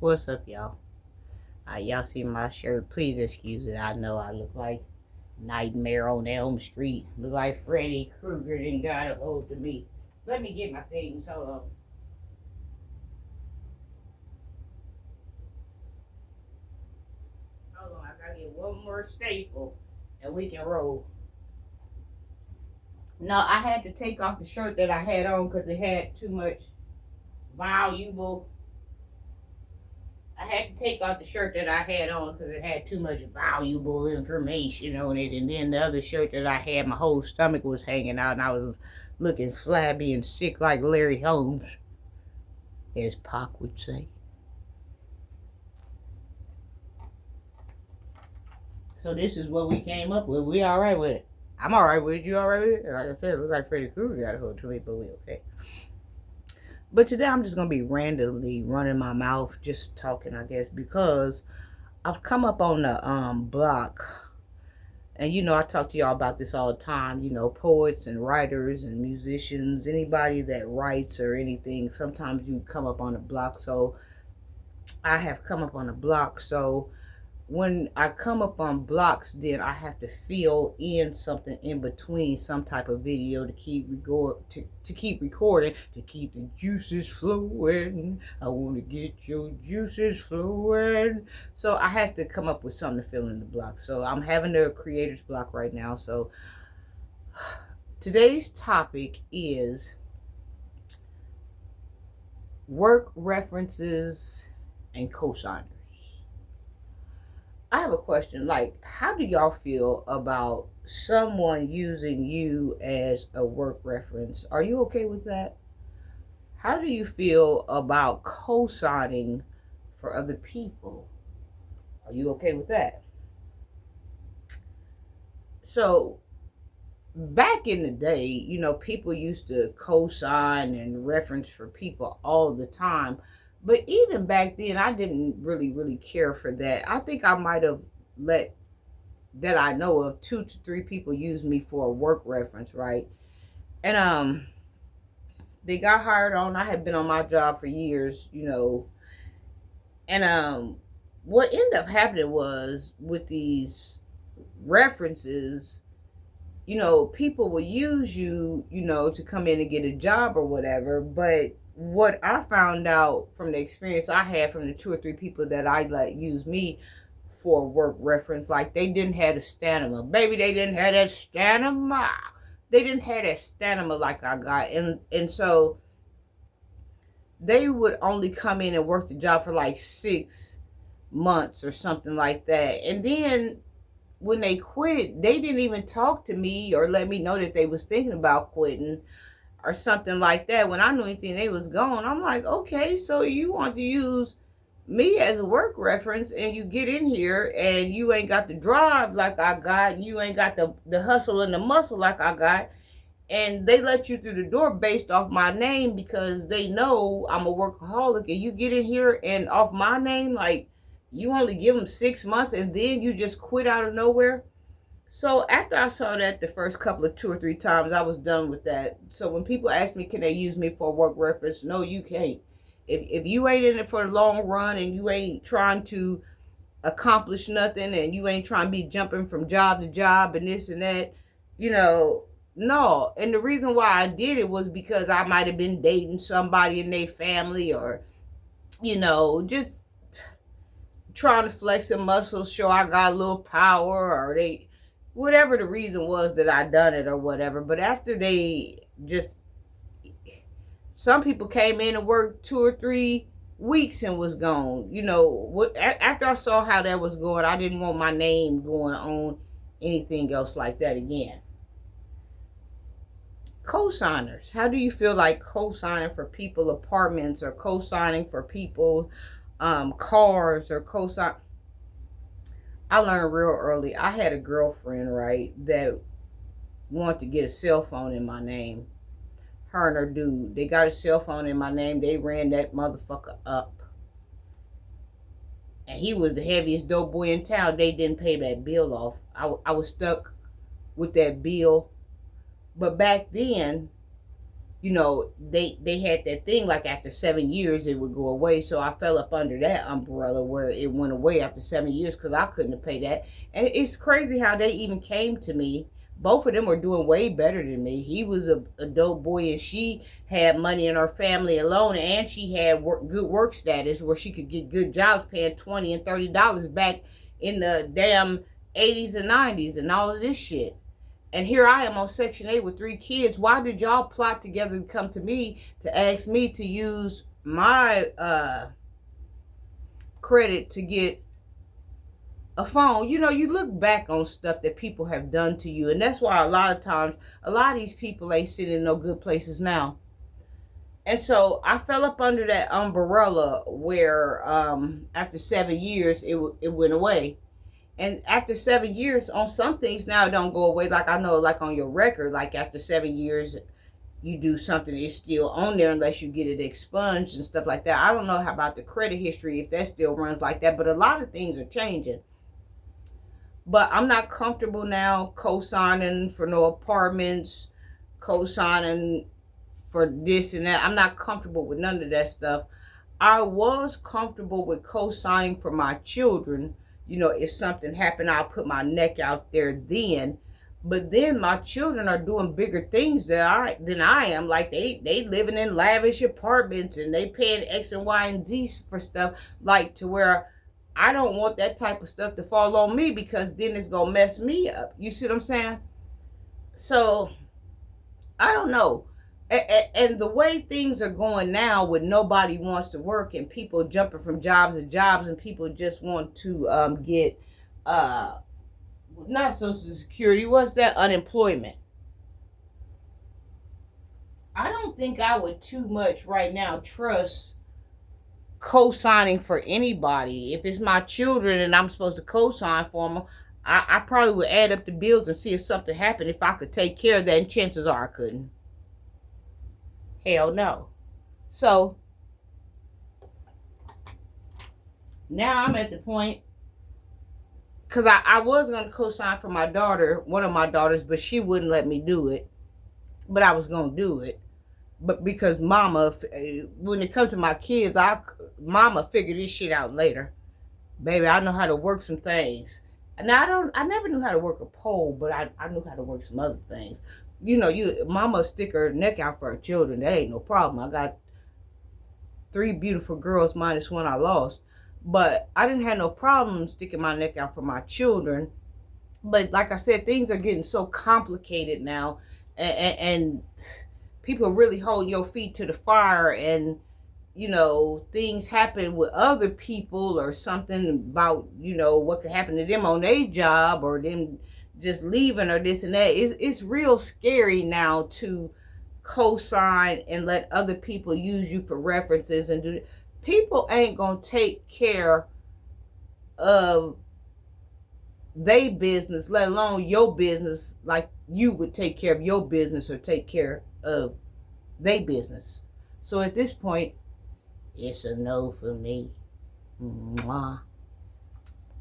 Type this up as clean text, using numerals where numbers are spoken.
What's up, y'all? Y'all see my shirt? Please excuse it. I know I look like Nightmare on Elm Street. Look like Freddy Krueger didn't got a hold of me. Let me get my things. Hold on. Hold on. I gotta get one more staple and we can roll. No, I had to take off the shirt that I had on because it had too much valuable. I had to take off the shirt that I had on because it had too much valuable information on it. And then the other shirt that I had, my whole stomach was hanging out and I was looking flabby and sick like Larry Holmes, as Pac would say. So this is what we came up with. We all right with it. I'm all right with it. You all right with it? Like I said, it looks like Freddy Krueger got a hold to me, but we okay. But today I'm just going to be randomly running my mouth, just talking, I guess, because I've come up on the block. And I talk to y'all about this all the time. Poets and writers and musicians, anybody that writes or anything, sometimes you come up on the block. So I have come up on the block. So when I come up on blocks, then I have to fill in something in between, some type of video to keep keep recording, to keep the juices flowing. I want to get your juices flowing. So I have to come up with something to fill in the block. So I'm having a creator's block right now. So today's topic is work references and cosigners. I have a question. Like, how do y'all feel about someone using you as a work reference? Are you okay with that? How do you feel about co-signing for other people? Are you okay with that? So, back in the day, people used to co-sign and reference for people all the time. But even back then, I didn't really care for that. I think I might have let, that I know of, 2 to 3 people use me for a work reference, right? And they got hired on. I had been on my job for years, and what ended up happening was, with these references, people will use you, to come in and get a job or whatever. But what I found out from the experience I had from the 2 or 3 people that I let use me for work reference, like, they didn't have the stamina. Baby, they didn't have that stamina. They didn't have that stamina like I got. And so they would only come in and work the job for like 6 months or something like that. And then when they quit, they didn't even talk to me or let me know that they was thinking about quitting or something like that. When I knew anything, they was gone. I'm like, okay, so you want to use me as a work reference, and you get in here and you ain't got the drive like I got, and you ain't got the hustle and the muscle like I got, and they let you through the door based off my name because they know I'm a workaholic, and you get in here and off my name, like, you only give them 6 months and then you just quit out of nowhere. So after I saw that the first couple of 2 or 3 times, I was done with that. So when people ask me, can they use me for a work reference? No, you can't. If you ain't in it for the long run and you ain't trying to accomplish nothing and you ain't trying to be jumping from job to job and this and that, no. And the reason why I did it was because I might have been dating somebody in their family, or, just trying to flex a muscle, show I got a little power, or they, whatever the reason was that I done it or whatever. But after they just, some people came in and worked 2 or 3 weeks and was gone. After I saw how that was going, I didn't want my name going on anything else like that again. Co-signers. How do you feel like co-signing for people apartments, or co-signing for people cars, or co-sign? I learned real early. I had a girlfriend, right, that wanted to get a cell phone in my name. Her and her dude, they got a cell phone in my name. They ran that motherfucker up. And he was the heaviest dope boy in town. They didn't pay that bill off. I was stuck with that bill. But back then, they had that thing like after 7 years it would go away. So I fell up under that umbrella where it went away after 7 years because I couldn't have paid that. And it's crazy how they even came to me. Both of them were doing way better than me. He was a dope boy, and she had money in her family alone, and she had good work status where she could get good jobs paying $20 and $30 back in the damn 80s and 90s and all of this shit. And here I am on Section 8 with 3 kids. Why did y'all plot together to come to me to ask me to use my credit to get a phone? You look back on stuff that people have done to you. And that's why a lot of times, a lot of these people ain't sitting in no good places now. And so I fell up under that umbrella where after 7 years, it went away. And after 7 years, on some things now it don't go away. Like I know, like on your record, like after 7 years, you do something, it's still on there unless you get it expunged and stuff like that. I don't know how about the credit history, if that still runs like that, but a lot of things are changing. But I'm not comfortable now co-signing for no apartments, co-signing for this and that. I'm not comfortable with none of that stuff. I was comfortable with co-signing for my children. If something happened, I'll put my neck out there then. But then my children are doing bigger things than I am. Like they living in lavish apartments and they paying X and Y and Z for stuff, like to where I don't want that type of stuff to fall on me, because then it's gonna mess me up. You see what I'm saying? So I don't know. And the way things are going now, with nobody wants to work and people jumping from jobs to jobs, and people just want to get not Social Security, what's that, unemployment. I don't think I would too much right now trust co-signing for anybody. If it's my children and I'm supposed to co-sign for them, I probably would add up the bills and see if something happened, if I could take care of that, and chances are I couldn't. Hell no. So now I'm at the point, because I was going to co-sign for my daughter, one of my daughters, but she wouldn't let me do it. But I was going to do it. But because mama, when it comes to my kids, mama figured this shit out later. Baby, I know how to work some things. Now I never knew how to work a pole, but I knew how to work some other things. Mama stick her neck out for her children. That ain't no problem. I got 3 beautiful girls minus one I lost. But I didn't have no problem sticking my neck out for my children. But like I said, things are getting so complicated now. And people really hold your feet to the fire. And, things happen with other people or something about, what could happen to them on their job, or them just leaving, or this and that. It's real scary now to co-sign and let other people use you for references and do. People ain't gonna take care of their business, let alone your business, like you would take care of your business or take care of their business. So at this point, it's a no for me. Mwah.